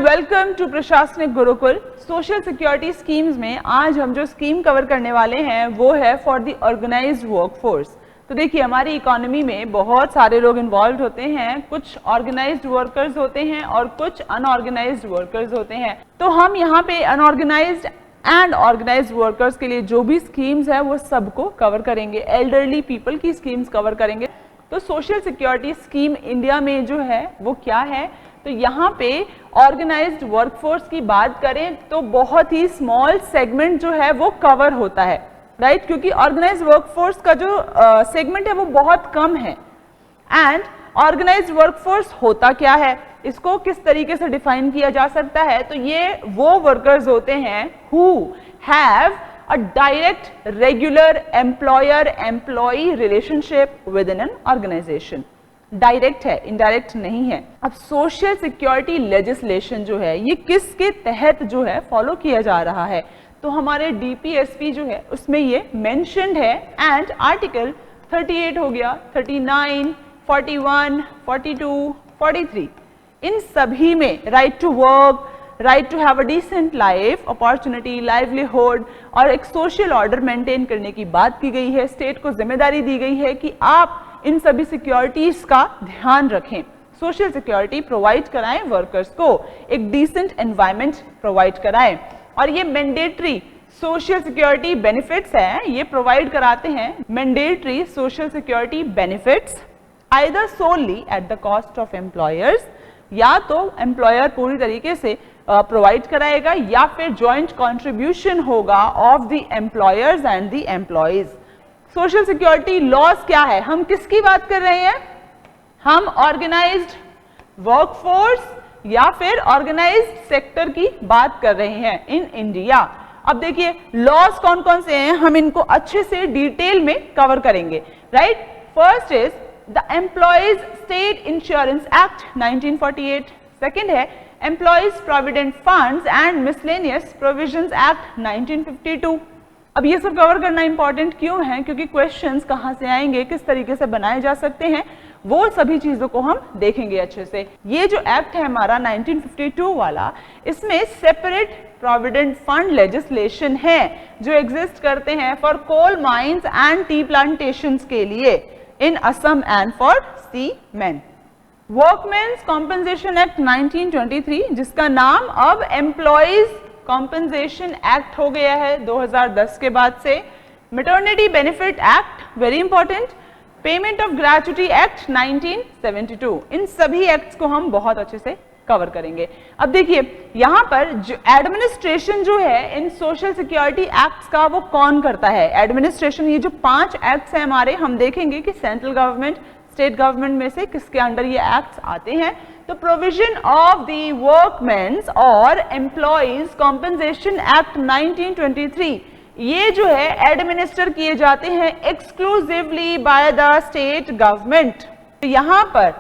Welcome to प्रशासनिक Gurukul. Social security schemes में आज हम जो स्कीम कवर करने वाले हैं वो है फॉर द ऑर्गेनाइज्ड वर्कफोर्स। तो देखिए, हमारी इकोनॉमी में बहुत सारे लोग इन्वॉल्व होते हैं, कुछ ऑर्गेनाइज्ड वर्कर्स होते हैं और कुछ अनऑर्गेनाइज्ड वर्कर्स होते हैं। तो हम यहाँ पे अनऑर्गेनाइज्ड एंड ऑर्गेनाइज्ड वर्कर्स के लिए जो भी स्कीम्स है वो सबको कवर करेंगे। एल्डरली पीपल की स्कीम्स कवर करेंगे। तो सोशल सिक्योरिटी स्कीम इंडिया में जो है वो क्या है, तो यहाँ पे ऑर्गेनाइज्ड वर्कफोर्स की बात करें तो बहुत ही स्मॉल सेगमेंट जो है वो कवर होता है, राइट, क्योंकि ऑर्गेनाइज्ड वर्कफोर्स का जो सेगमेंट है वो बहुत कम है। एंड ऑर्गेनाइज्ड वर्कफोर्स होता क्या है, इसको किस तरीके से डिफाइन किया जा सकता है, तो ये वो वर्कर्स होते हैं who have a direct regular employer employee relationship within an organization। Direct है, इनडायरेक्ट नहीं है। अब सोशल सिक्योरिटी लेजिस्लेशन जो है ये किसके तहत जो है फॉलो किया जा रहा है, तो हमारे डीपीएसपी जो है उसमें ये मेंशन्ड है। एंड आर्टिकल 38 हो गया, 39, 41, 42, 43, इन सभी में right to work, right to have a decent life, opportunity, livelihood और एक सोशल ऑर्डर मेंटेन करने की बात की गई है। स्टेट को जिम्मेदारी दी गई है कि आप इन सभी सिक्योरिटीज का ध्यान रखें, सोशल सिक्योरिटी प्रोवाइड कराएं, वर्कर्स को एक डिसेंट एनवायरनमेंट प्रोवाइड कराएं। और ये मैंडेटरी सोशल सिक्योरिटी बेनिफिट्स हैं, ये प्रोवाइड कराते हैं mandatory social security benefits either solely at the cost of employers, या तो एम्प्लॉयर पूरी तरीके से प्रोवाइड कराएगा या फिर जॉइंट कंट्रीब्यूशन होगा of the employers and the employees. Social security laws क्या है, हम किसकी बात कर रहे हैं, हम ऑर्गेनाइज्ड वर्कफोर्स या फिर ऑर्गेनाइज्ड सेक्टर की बात कर रहे हैं इन इंडिया। अब देखिए लॉज कौन कौन से हैं, हम इनको अच्छे से डिटेल में कवर करेंगे, right. First is the employees state insurance act 1948, second है employees provident funds and miscellaneous provisions act 1952। अब ये सब कवर करना इंपॉर्टेंट क्यों है, क्योंकि क्वेश्चंस कहाँ से आएंगे, किस तरीके से बनाए जा सकते हैं, वो सभी चीजों को हम देखेंगे अच्छे से। ये जो एक्ट है हमारा 1952 वाला, इसमें सेपरेट प्रोविडेंट फंड लेजिस्लेशन है जो एग्जिस्ट करते हैं for coal mines and tea plantations के लिए in Assam and for seamen. Workmen's compensation act 1923, जिसका नाम अब एम्प्लॉयज कॉम्पेंसेशन एक्ट हो गया है 2010 के बाद से। Maternity benefit act, very important. Payment of gratuity act 1972, इन सभी एक्ट्स को हम बहुत अच्छे से कवर करेंगे। अब देखिए यहाँ पर जो एडमिनिस्ट्रेशन जो है इन सोशल सिक्योरिटी एक्ट्स का वो कौन करता है, एडमिनिस्ट्रेशन। ये जो 5 एक्ट्स हैं हमारे, हम देखेंगे कि सेंट्रल गवर्नमेंट, स्टेट गवर्नमेंट में से किसके अंडर ये एक्ट्स आते हैं। तो प्रोविजन ऑफ द वर्कमेंस और एम्प्लॉयज कॉम्पेंसेशन एक्ट 1923, ये जो है एडमिनिस्टर किए जाते हैं exclusively by the state government. तो यहाँ पर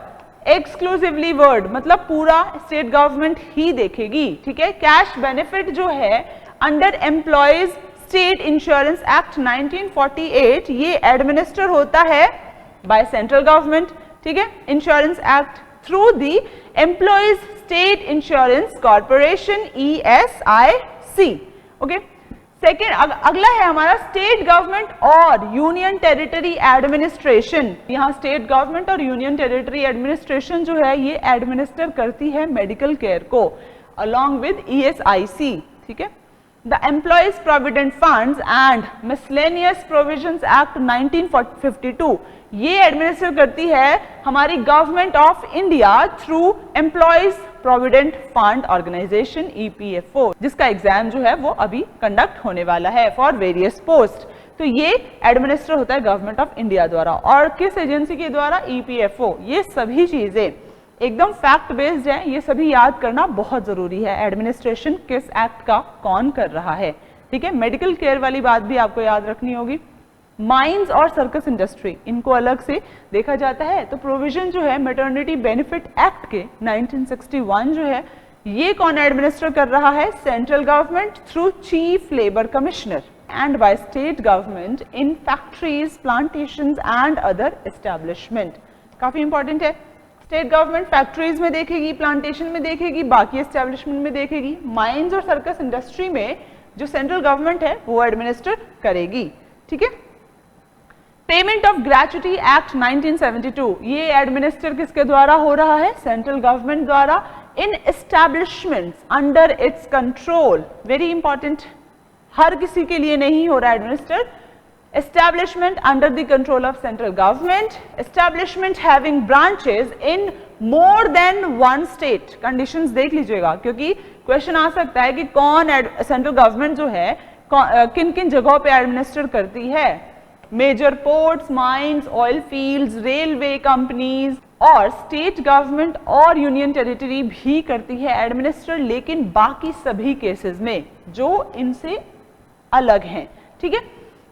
एक्सक्लूसिवली वर्ड मतलब पूरा स्टेट गवर्नमेंट ही देखेगी, ठीक है। कैश बेनिफिट जो है under employees state insurance act 1948, ये एडमिनिस्टर होता है बाय सेंट्रल गवर्नमेंट, ठीक है। Insurance act through the employees state insurance corporation ESIC, okay. Second, अगला है हमारा स्टेट गवर्नमेंट और यूनियन टेरिटरी एडमिनिस्ट्रेशन। यहाँ स्टेट गवर्नमेंट और यूनियन टेरिटरी एडमिनिस्ट्रेशन जो है ये एडमिनिस्टर करती है मेडिकल केयर को अलॉन्ग विद ESIC, ठीक है। The employees provident funds and miscellaneous provisions act 1952, ये एडमिनिस्टर करती है हमारी government of India through employees provident fund organisation EPFO, जिसका एग्जाम जो है वो अभी कंडक्ट होने वाला है फॉर वेरियस पोस्ट। तो ये एडमिनिस्टर होता है गवर्नमेंट ऑफ इंडिया द्वारा, और किस एजेंसी के द्वारा, EPFO। ये सभी चीजें एकदम फैक्ट बेस्ड है, ये सभी याद करना बहुत जरूरी है। एडमिनिस्ट्रेशन किस एक्ट का कौन कर रहा है, ठीक है। मेडिकल केयर वाली बात भी आपको याद रखनी होगी। माइंस और सर्कस इंडस्ट्री, इनको अलग से देखा जाता है। तो प्रोविजन जो है मैटरनिटी बेनिफिट एक्ट के 1961 जो है, ये कौन एडमिनिस्टर कर रहा है, central government through chief labour commissioner and by state government in factories, plantations and other establishment. काफी इंपॉर्टेंट है। स्टेट गवर्नमेंट फैक्ट्रीज में देखेगी, प्लांटेशन में देखेगी, बाकी एस्टेब्लिशमेंट में देखेगी। माइंस और सर्कस इंडस्ट्री में जो सेंट्रल गवर्नमेंट है वो एडमिनिस्टर करेगी। ठीक है। पेमेंट ऑफ ग्रेच्युटी एक्ट 1972, ये एडमिनिस्टर किसके द्वारा हो रहा है? सेंट्रल गवर्नमेंट द्वारा in establishments under its control. Very important, हर किसी के लिए नहीं हो रहा administer. Establishment under the control of central government, establishment having branches in more than one state। Conditions देख लीजिएगा, क्योंकि क्वेश्चन आ सकता है कि कौन सेंट्रल गवर्नमेंट जो है किन किन जगहों पे एडमिनिस्टर करती है। Major ports, mines, oil fields, railway companies और स्टेट गवर्नमेंट और यूनियन टेरिटरी भी करती है एडमिनिस्टर, लेकिन बाकी सभी केसेस में जो इनसे अलग हैं। ठीक है।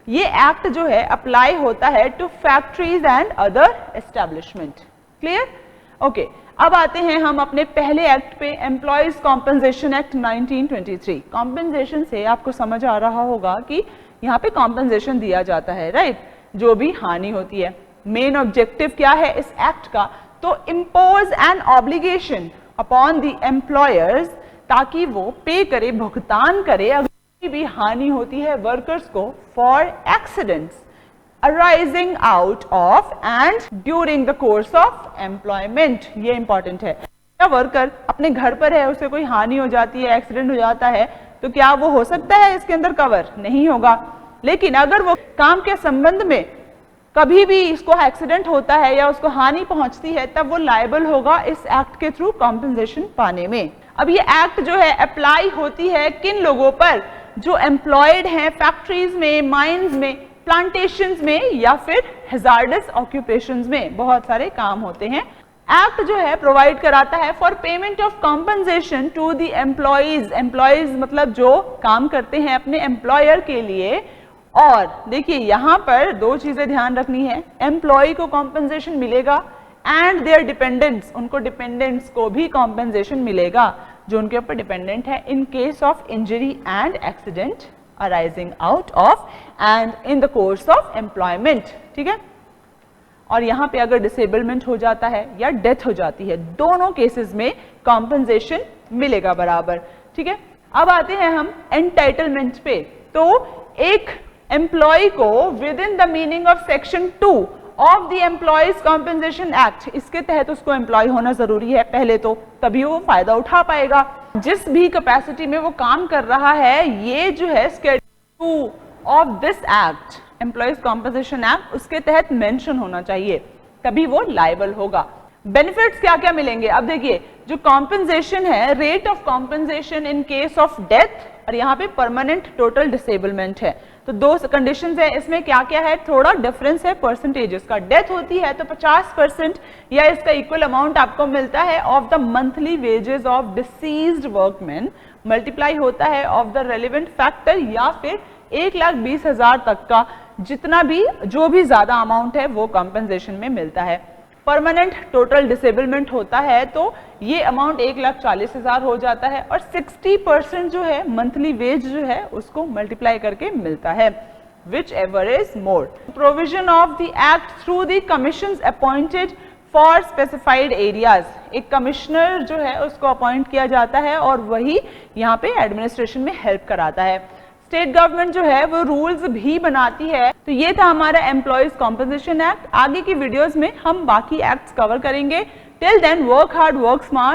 ये एक्ट जो है अप्लाई होता है to factories and other establishment. Clear? Okay, अब आते हैं हम अपने पहले एक्ट पे, एम्प्लॉयज कॉम्पेंसेशन एक्ट 1923। कॉम्पेंसेशन से आपको समझ आ रहा होगा कि यहाँ पे कॉम्पेंसेशन दिया जाता है, राइट, जो भी हानि होती है। मेन ऑब्जेक्टिव क्या है इस एक्ट का? तो impose an obligation upon the employers, ताकि वो पे करे, भुगतान करे अगर भी हानि होती है वर्कर्स को for accidents arising out of and during the course of employment. ये इंपॉर्टेंट है। क्या वर्कर अपने घर पर है, उसे कोई हानि हो जाती है, एक्सीडेंट हो जाता है, तो क्या वो हो सकता है इसके अंदर कवर? नहीं होगा। लेकिन अगर वो काम के संबंध में कभी भी इसको एक्सीडेंट होता है या उसको हानि पहुंचती है, तब वो लायबल होगा इस एक्ट के थ्रू कॉम्पेंसेशन पाने में। अब ये एक्ट जो है अप्लाई होती है किन लोगों पर? जो एम्प्लॉयड हैं फैक्ट्रीज में, माइंस में, प्लांटेशंस में या फिर हैजार्डस ऑक्यूपेशंस में, बहुत सारे काम होते हैं। एक्ट जो है प्रोवाइड कराता है for payment of compensation to the employees. Employees मतलब जो काम करते हैं अपने एम्प्लॉयर के लिए। और देखिए यहाँ पर दो चीजें ध्यान रखनी है, एम्प्लॉय को कॉम्पेंसेशन मिलेगा एंड देयर डिपेंडेंट्स, उनको डिपेंडेंट्स को भी कॉम्पेंसेशन मिलेगा जो उनके ऊपर डिपेंडेंट है, in case of injury and accident arising out of and in the course of employment. ठीक है। और यहाँ पे अगर डिसेबलमेंट हो जाता है या डेथ हो जाती है, दोनों केसेस में कॉम्पेंसेशन मिलेगा बराबर। ठीक है। अब आते हैं हम एंटाइटलमेंट पे। तो एक एम्प्लॉय को with in the meaning of section 2 of the employees compensation act, इसके तहत उसको एम्प्लॉय होना जरूरी है पहले तो, तभी वो फायदा उठा पाएगा। जिस भी कैपेसिटी में वो काम कर रहा है, ये जो है schedule 2 of this act, employees compensation act, उसके तहत मेंशन होना चाहिए, तभी वो लायबल होगा। बेनिफिट्स क्या क्या मिलेंगे? अब देखिए, जो कॉम्पेंसेशन है, rate of compensation in case of death, और यहाँ पे परमानेंट टोटल डिसेबलमेंट है। तो दो कंडीशंस है, इसमें क्या क्या है, थोड़ा डिफरेंस है परसेंटेजेस का। डेथ होती है तो 50% या इसका इक्वल अमाउंट आपको मिलता है of the monthly wages of deceased workman, multiply होता है ऑफ द रेलिवेंट फैक्टर, या फिर 1,20,000 तक का जितना भी, जो भी ज्यादा अमाउंट है वो कॉम्पेंसेशन में मिलता है। परमानेंट टोटल डिसेबलमेंट होता है तो ये अमाउंट 1,40,000 हो जाता है, और 60% जो है मंथली वेज जो है उसको मल्टीप्लाई करके मिलता है, which ever is more. Provision of the act through the commissions appointed for specified areas, एक कमिश्नर जो है उसको अपॉइंट किया जाता है और वही यहाँ पे एडमिनिस्ट्रेशन में हेल्प कराता है। स्टेट गवर्नमेंट जो है वो रूल्स भी बनाती है। तो ये था हमारा एम्प्लॉयज कॉम्पेंसेशन एक्ट। आगे की वीडियोस में हम बाकी एक्ट्स कवर करेंगे। Till then work hard, work smart.